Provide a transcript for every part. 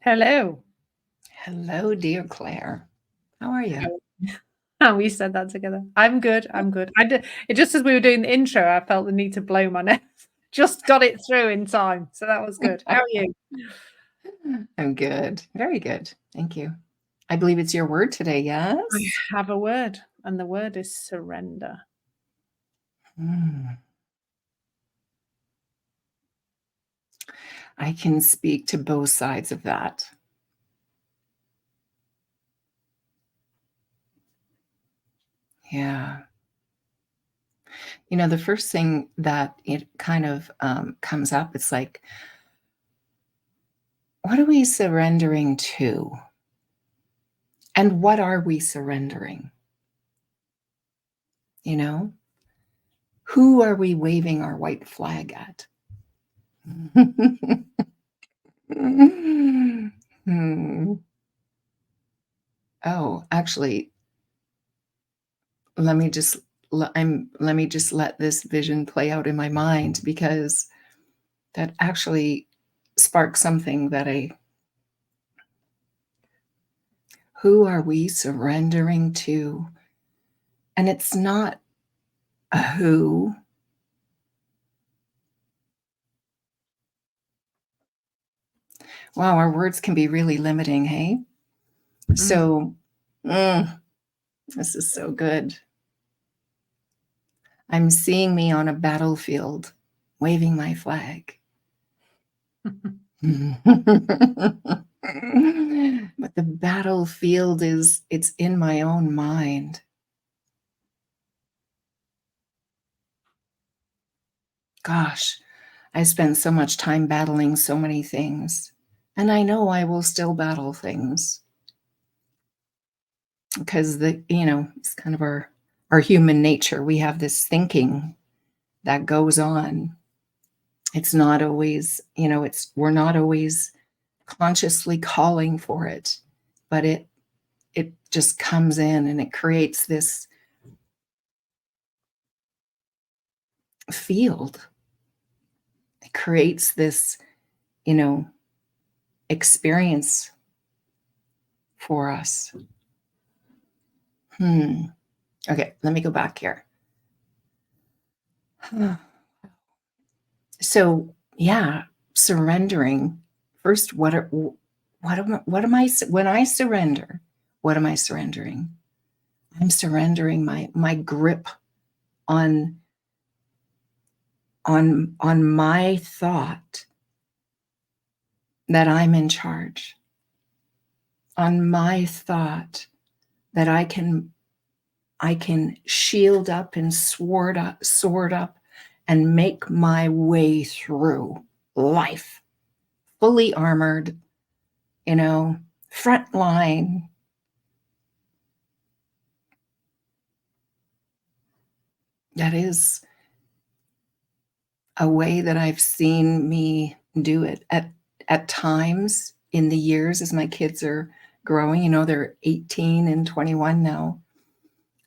Hello. Hello, dear Clare. How are you? How we said that together. I'm good. I'm good. I did it just as we were doing the intro. I felt the need to blow my nose. Just got it through in time, so that was good. How are you? I'm good. Very good. Thank you. I believe it's your word today, I yes? have a word, and the word is surrender. Hmm. I can speak to both sides of that. Yeah. The first thing that it kind of comes up, it's like, what are we surrendering to? And what are we surrendering? You know, who are we waving our white flag at? Hmm. Oh, actually, let me just let me just let this vision play out in my mind because that actually sparks something that I who are we surrendering to? And it's not a who. Wow, our words can be really limiting, hey? Mm. So, this is so good. I'm seeing me on a battlefield waving my flag. But the battlefield it's in my own mind. Gosh, I spent so much time battling so many things. And I know I will still battle things because it's kind of our human nature. We have this thinking that goes on. It's not always, we're not always consciously calling for it, but it just comes in and it creates this field. It creates this, you know, experience for us. Okay, let me go back here. So, yeah, surrendering. First, what am I when I surrender? What am I surrendering? I'm surrendering my grip on on my thought that I'm in charge. On my thought that I can shield up and sword up and make my way through life fully armored, front line. That is a way that I've seen me do it at times in the years as my kids are growing. They're 18 and 21 now.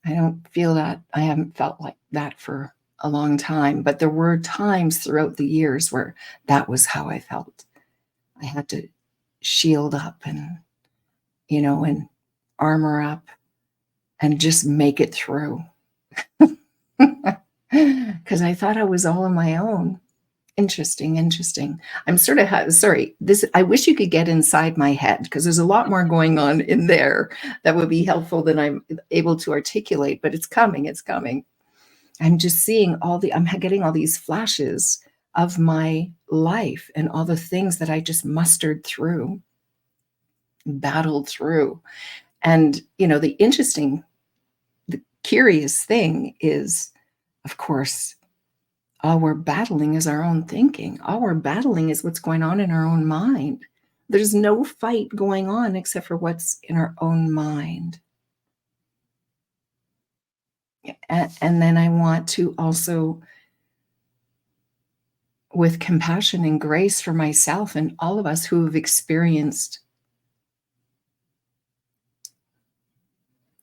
I don't feel that. I haven't felt like that for a long time, but there were times throughout the years where that was how I felt. I had to shield up and armor up and just make it through. Because I thought I was all on my own. Interesting. I'm sort of sorry. This I wish you could get inside my head because there's a lot more going on in there that would be helpful than I'm able to articulate. But it's coming. It's coming. I'm just seeing I'm getting all these flashes of my life and all the things that I just mustered through, battled through. And, the curious thing is, of course, all we're battling is our own thinking. All we're battling is what's going on in our own mind. There's no fight going on except for what's in our own mind. And then I want to also, with compassion and grace for myself and all of us who have experienced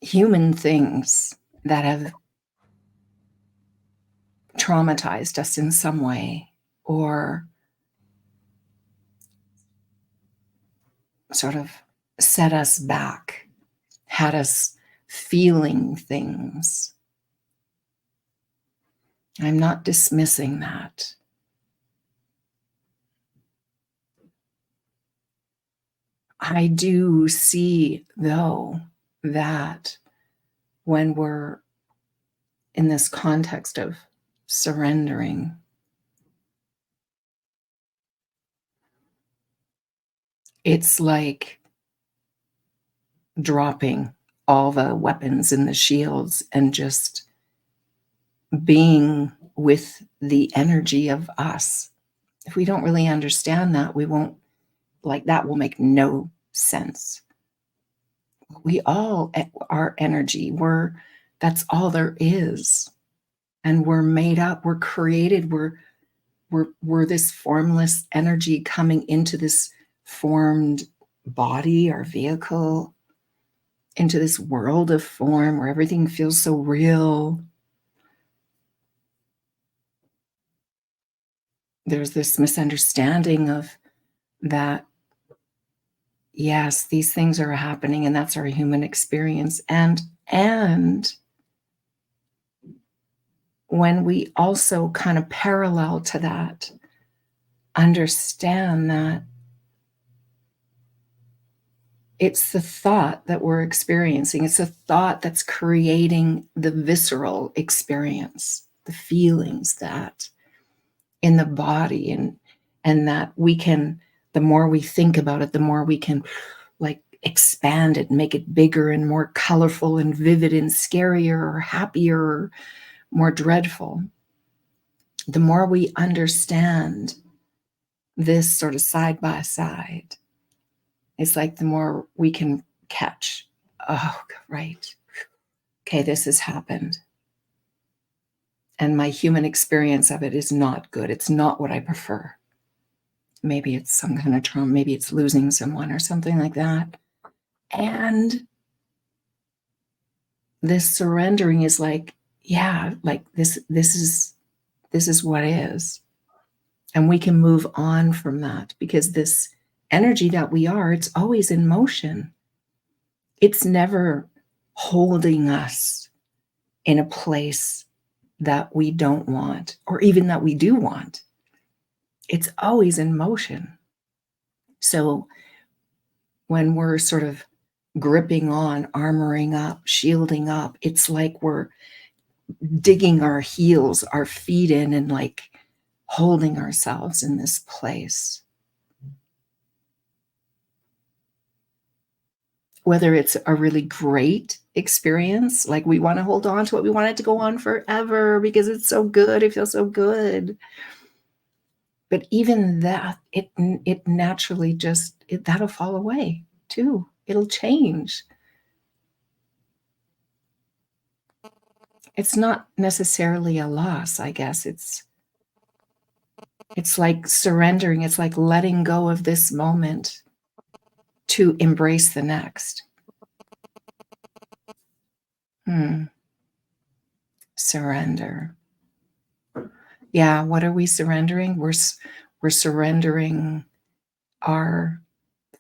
human things that have traumatized us in some way or sort of set us back, had us feeling things. I'm not dismissing that. I do see, though, that when we're in this context of surrendering, it's like dropping all the weapons and the shields and just being with the energy of us. If we don't really understand that, we won't, like, that will make no sense. We all are energy. That's all there is. And we're made up, we're created, we're this formless energy coming into this formed body or vehicle, into this world of form where everything feels so real. There's this misunderstanding of that, yes, these things are happening and that's our human experience. And when we also kind of parallel to that, understand that it's the thought that we're experiencing. It's a thought that's creating the visceral experience, the feelings that in the body, and that we can, the more we think about it, the more we can like expand it, make it bigger and more colorful and vivid and scarier or happier or more dreadful. The more we understand this sort of side by side, it's like the more we can catch, oh, right, okay, this has happened. And my human experience of it is not good. It's not what I prefer. Maybe it's some kind of trauma. Maybe it's losing someone or something like that. And this surrendering is like, yeah, like this is what is. And we can move on from that because this energy that we are, it's always in motion. It's never holding us in a place that we don't want, or even that we do want. It's always in motion. So when we're sort of gripping on, armoring up, shielding up, it's like we're digging our heels, our feet in, and like holding ourselves in this place. Whether it's a really great experience, like we want to hold on to it, we want it to go on forever because it's so good, it feels so good. But even that, it naturally just, that'll fall away too. It'll change. It's not necessarily a loss, I guess. It's like surrendering. It's like letting go of this moment to embrace the next. Surrender. Yeah, what are we surrendering? We're surrendering our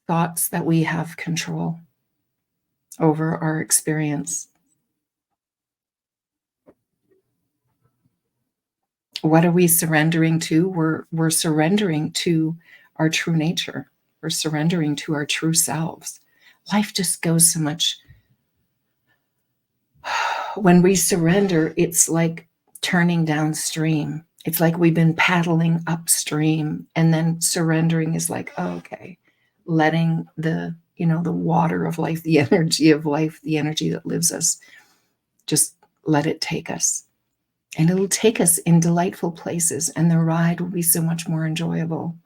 thoughts that we have control over our experience. What are we surrendering to? We're surrendering to our true nature. We're surrendering to our true selves. Life just goes so much. When we surrender, it's like turning downstream. It's like we've been paddling upstream, and then surrendering is like, oh, okay, letting the water of life, the energy of life, the energy that lives us, just let it take us. And it'll take us in delightful places, and the ride will be so much more enjoyable.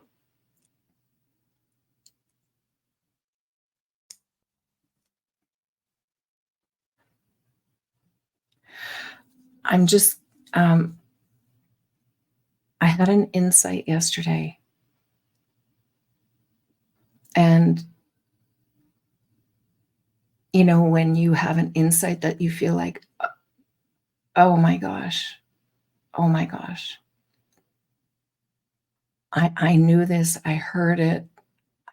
I'm just, I had an insight yesterday. And, when you have an insight that you feel like, oh my gosh, I knew this, I heard it,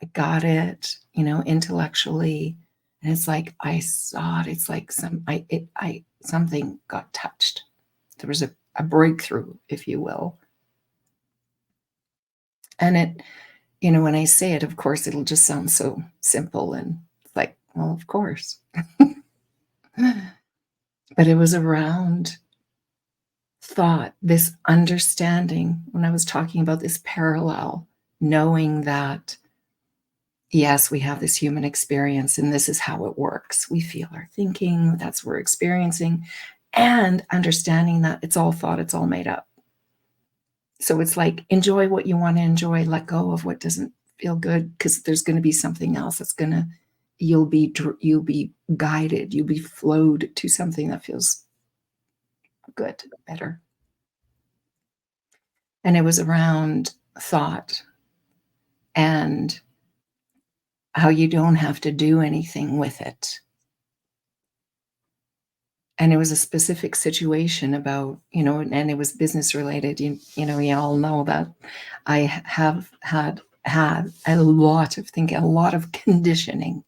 I got it, intellectually. And it's like I saw it. It's like something got touched. There was a breakthrough, if you will. And it, when I say it, of course, it'll just sound so simple and like, well, of course. But it was around thought, this understanding, when I was talking about this parallel, knowing that, yes, we have this human experience and this is how it works. We feel our thinking, that's what we're experiencing, and understanding that it's all thought, it's all made up. So it's like, enjoy what you want to enjoy, let go of what doesn't feel good, because there's going to be something else that's going to, you'll be guided, you'll be flowed to something that feels good, better. And it was around thought and how you don't have to do anything with it. And it was a specific situation about, and it was business related. You all know that I have had a lot of thinking, a lot of conditioning.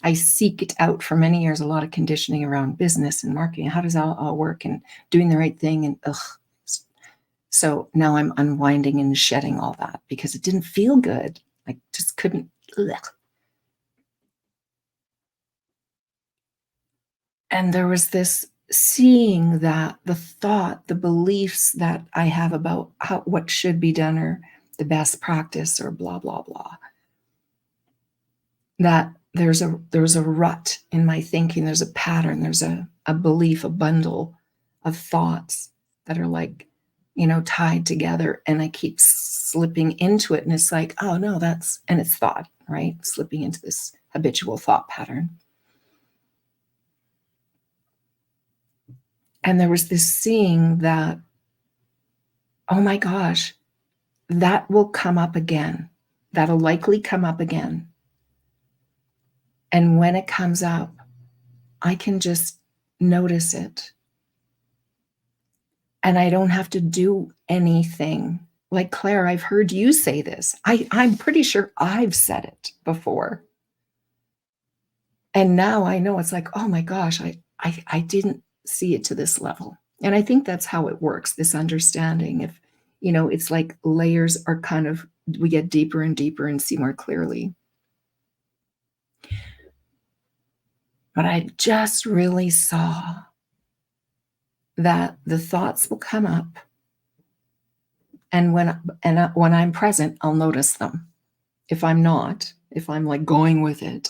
I seeked out for many years a lot of conditioning around business and marketing. How does that all work, and doing the right thing, and So now I'm unwinding and shedding all that because it didn't feel good. I just couldn't. Ugh. And there was this seeing that the thought, the beliefs that I have about what should be done, or the best practice, or blah, blah, blah, that there's a rut in my thinking. There's a pattern. There's a belief, a bundle of thoughts that are like, tied together, and I keep slipping into it. And it's like, oh no, and it's thought, right? Slipping into this habitual thought pattern. And there was this seeing that, oh my gosh, that will come up again. That'll likely come up again. And when it comes up, I can just notice it. And I don't have to do anything. Like, Claire, I've heard you say this. I'm pretty sure I've said it before. And now I know, it's like, oh my gosh, I didn't see it to this level. And I think that's how it works, this understanding. If, it's like layers are kind of, we get deeper and deeper and see more clearly. But I just really saw that the thoughts will come up. And when I'm present, I'll notice them. If I'm not, if I'm like going with it,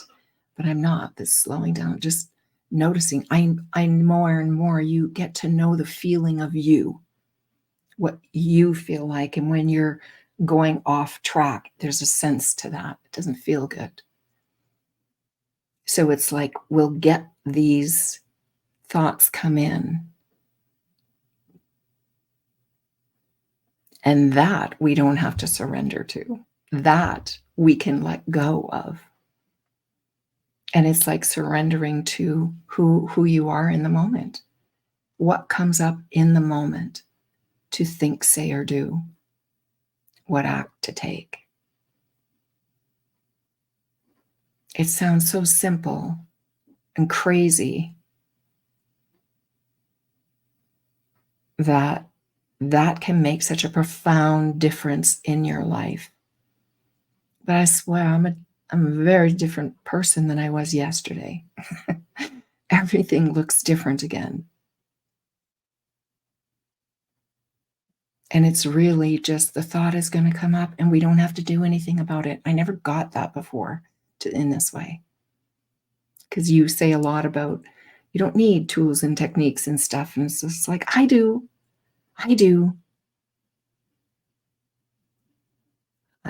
but I'm not, this slowing down, just noticing. I more and more, you get to know the feeling of you, what you feel like. And when you're going off track, there's a sense to that. It doesn't feel good. So it's like, we'll get these thoughts come in, and that we don't have to surrender to, that we can let go of. And it's like surrendering to who you are in the moment. What comes up in the moment to think, say, or do? What act to take? It sounds so simple and crazy that can make such a profound difference in your life. But I swear, I'm a very different person than I was yesterday. Everything looks different again. And it's really just, the thought is going to come up and we don't have to do anything about it. I never got that before in this way. Because you say a lot about, you don't need tools and techniques and stuff. And it's just like, I do.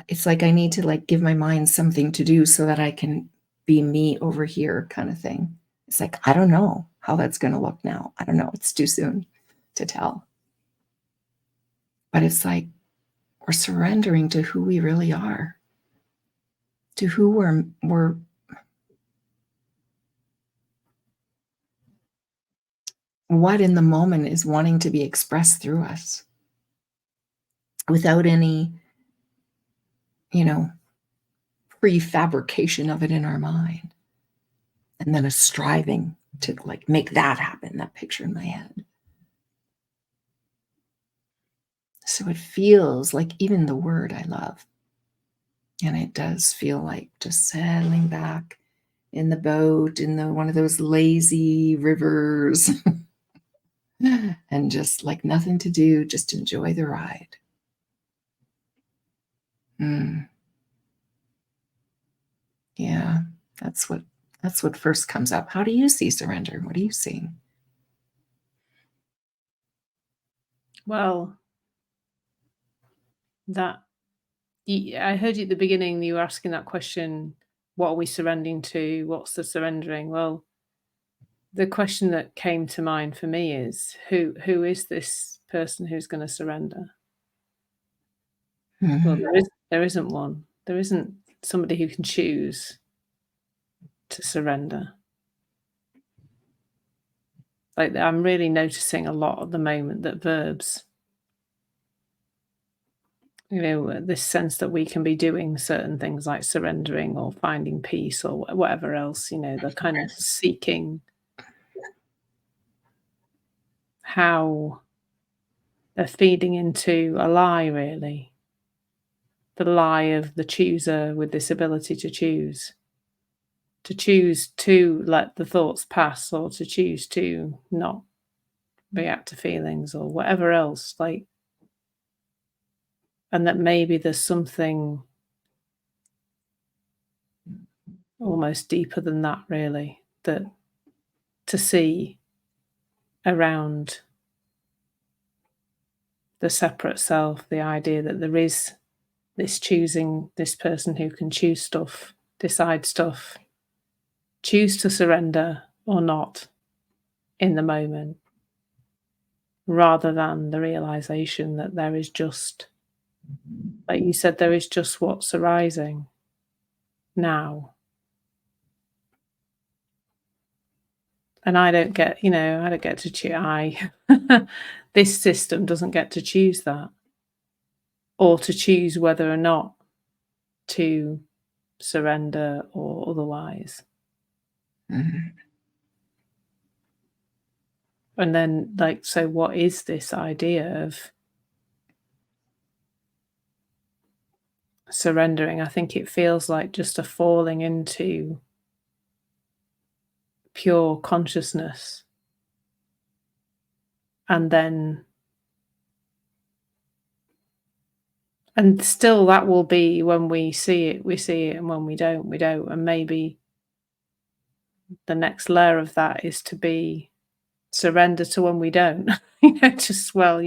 It's like I need to like give my mind something to do so that I can be me over here, kind of thing. It's like, I don't know how that's going to look now. I don't know. It's too soon to tell. But it's like, we're surrendering to who we really are, to who we're what in the moment is wanting to be expressed through us, without any, prefabrication of it in our mind, and then a striving to like make that happen, that picture in my head. So it feels like even the word I love. And it does feel like just settling back in the boat, in the one of those lazy rivers, and just like nothing to do, just enjoy the ride. Mm, yeah, that's what first comes up. How do you see surrender? What are you seeing? Well, that I heard you at the beginning, you were asking that question, what are we surrendering to? What's the surrendering? Well, the question that came to mind for me is who is this person who's going to surrender? Well, Mhm. there isn't one. There isn't somebody who can choose to surrender. Like, I'm really noticing a lot at the moment that verbs, this sense that we can be doing certain things like surrendering or finding peace or whatever else, the kind of seeking how they're feeding into a lie, really. The lie of the chooser with this ability to choose to let the thoughts pass or to choose to not react to feelings or whatever else, like, and that maybe there's something almost deeper than that, really, that to see around the separate self, the idea that there is this choosing, this person who can choose stuff, decide stuff, choose to surrender or not in the moment, rather than the realization that there is just, like you said, there is just what's arising now. And I don't get to choose. This system doesn't get to choose that, or to choose whether or not to surrender or otherwise. Mhm. And then, like, so what is this idea of surrendering? I think it feels like just a falling into pure consciousness. And then, and still that will be when we see it, we see it. And when we don't, we don't. And maybe the next layer of that is to be surrender to when we don't, just, well,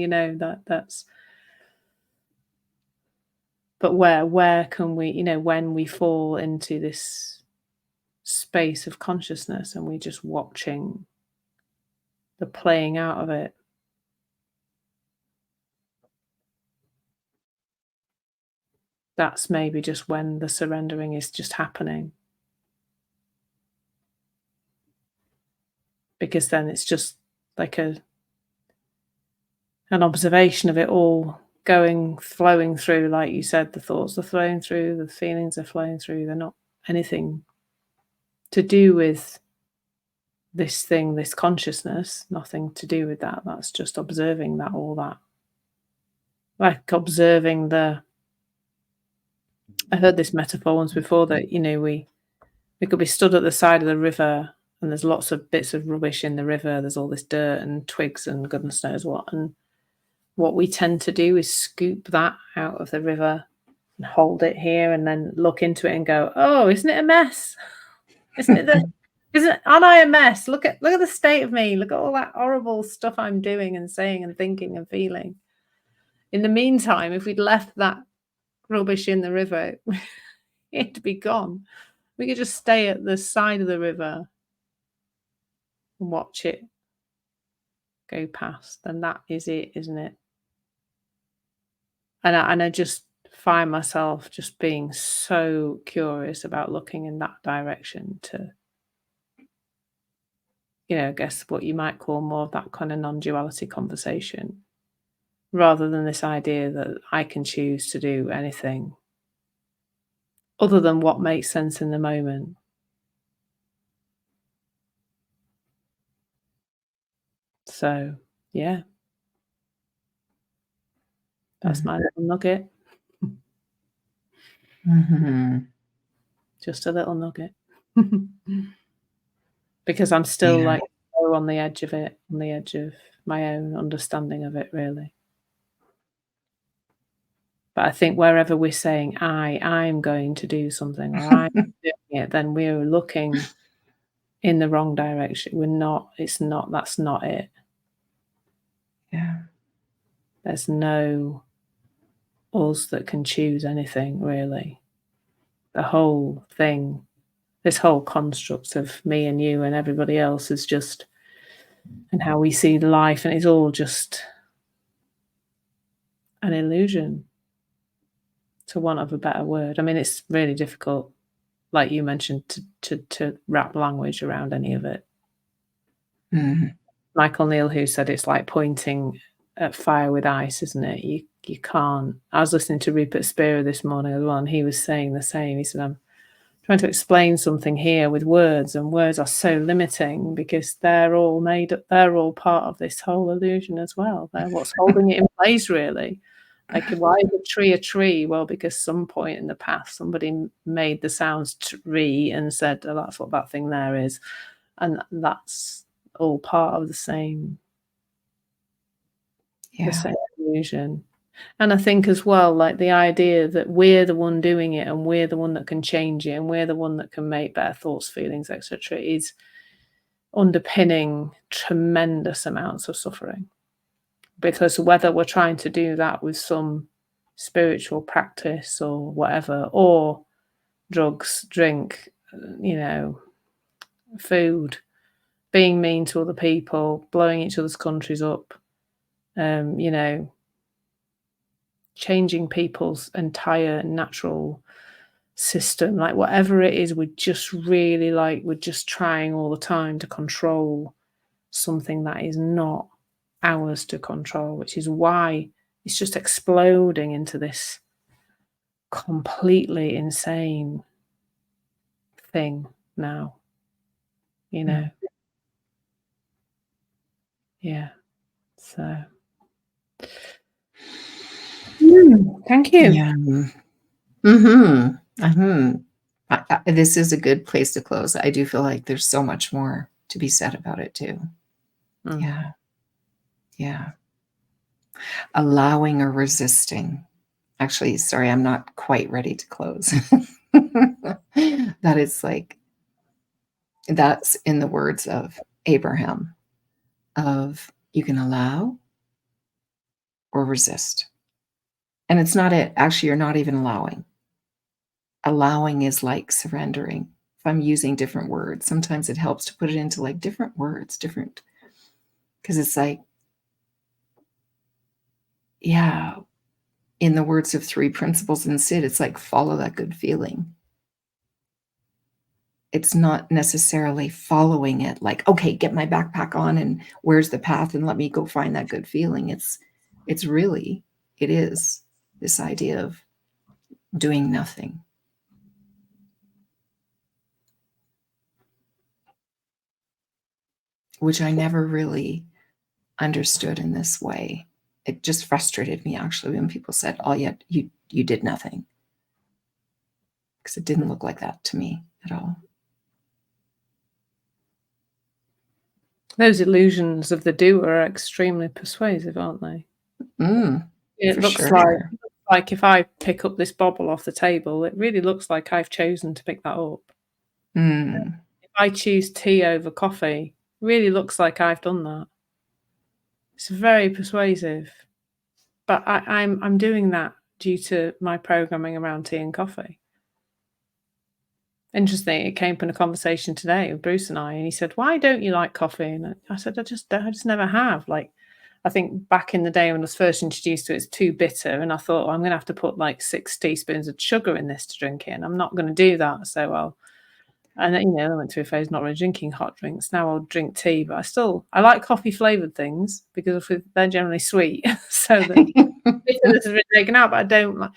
that's, but where can we, when we fall into this space of consciousness and we just watching the playing out of it, that's maybe just when the surrendering is just happening, because then it's just like an observation of it all flowing through, like you said, the thoughts are flowing through, the feelings are flowing through, they're not anything to do with this thing, this consciousness, nothing to do with that. That's just observing that, all that. Like observing I heard this metaphor once before that, we could be stood at the side of the river and there's lots of bits of rubbish in the river. There's all this dirt and twigs and goodness knows what. And what we tend to do is scoop that out of the river and hold it here and then look into it and go, oh, isn't it a mess? Aren't I a mess? Look at the state of me. Look at all that horrible stuff I'm doing and saying and thinking and feeling. In the meantime, if we'd left that rubbish in the river, it'd be gone. We could just stay at the side of the river and watch it go past. And that is it, isn't it? And I just find myself just being so curious about looking in that direction to, I guess what you might call more of that kind of non-duality conversation, rather than this idea that I can choose to do anything other than what makes sense in the moment. So, yeah, that's my little nugget. Mm-hmm. Just a little nugget. Because I'm still, Yeah. like, so on the edge of it, on the edge of my own understanding of it, really. But I think wherever we're saying, I'm going to do something," or "I'm doing it," then we're looking in the wrong direction. We're not it's not that's not it. Yeah. There's no us that can choose anything, really. The whole thing, this whole construct of me and you and everybody else is just and how we see life, and it's all just an illusion, to want of a better word. I mean, it's really difficult, like you mentioned, to wrap language around any of it. Mm. Michael Neal, who said it's like pointing at fire with ice, isn't it? You can't. I was listening to Rupert Spira this morning as well, and he was saying the same. He said, "I'm trying to explain something here with words, and words are so limiting because they're all made up. They're all part of this whole illusion as well. They're what's holding it in place, really." Like, why is a tree a tree? Well, because some point in the past, somebody made the sounds tree and said, "Oh, that's what that thing there is," and that's all part of the same Yeah. illusion. And I think as well, like the idea that we're the one doing it and we're the one that can change it and we're the one that can make better thoughts, feelings, etc., is underpinning tremendous amounts of suffering. Because whether we're trying to do that with some spiritual practice or whatever, or drugs, drink, food, being mean to other people, blowing each other's countries up, you know, changing people's entire natural system, like whatever it is, we're just trying all the time to control something that is not ours to control, which is why it's just exploding into this completely insane thing now, you know. Mm. Yeah. So thank you. Yeah. Mm-hmm. Mm-hmm. This is a good place to close. I do feel like there's so much more to be said about it too. Yeah. Yeah. Allowing or resisting. Actually, sorry, I'm not quite ready to close. That is like, that's in the words of Abraham, of you can allow or resist. And it's not it. Actually, you're not even allowing. Allowing is like surrendering. If I'm using different words, sometimes it helps to put it into like different words, different, because it's like, yeah, in the words of Three Principles in Sid, it's like follow that good feeling. It's not necessarily following it like, okay, get my backpack on and where's the path and let me go find that good feeling. It's really, it is this idea of doing nothing. Which I never really understood in this way. It just frustrated me actually when people said, "Oh, yeah, you did nothing," because it didn't look like that to me at all. Those illusions of the doer are extremely persuasive, aren't they? It For looks sure. like if I pick up this bauble off the table, it really looks like I've chosen to pick that up. Mm. If I choose tea over coffee, it really looks like I've done that. It's very persuasive, but I'm doing that due to my programming around tea and coffee. Interesting, it came from a conversation today with Bruce and I, and he said, "Why don't you like coffee?" And I said, I just never have." Like, I think back in the day when I was first introduced to it, it's too bitter, and I thought, "Well, I'm gonna have to put like 6 teaspoons of sugar in this to drink it, and I'm not gonna do that, so And then, I went through a phase not really drinking hot drinks. Now I'll drink tea, but I like coffee flavoured things because they're generally sweet, so the bitterness has been taken out, but I don't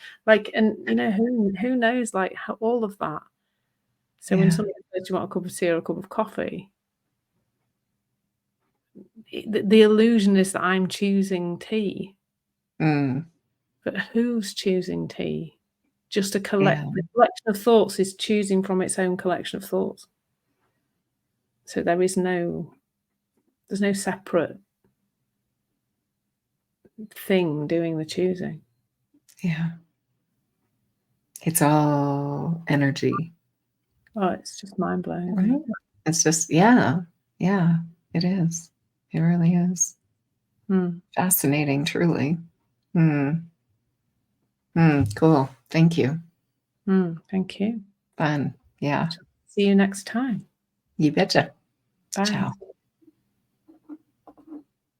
and, who knows, how all of that. So when Yeah. somebody says, "Do you want a cup of tea or a cup of coffee?" The illusion is that I'm choosing tea, Mm, but who's choosing tea? Just the yeah. collection of thoughts is choosing from its own collection of thoughts. So there's no separate thing doing the choosing. Yeah. It's all energy. Oh, it's just mind-blowing, isn't Right? it? It's just, yeah. Yeah, it is. It really is. Mm. Fascinating, truly. Mm. Cool. Thank you. Thank you. Fun. Yeah. See you next time. You betcha. Bye. Ciao.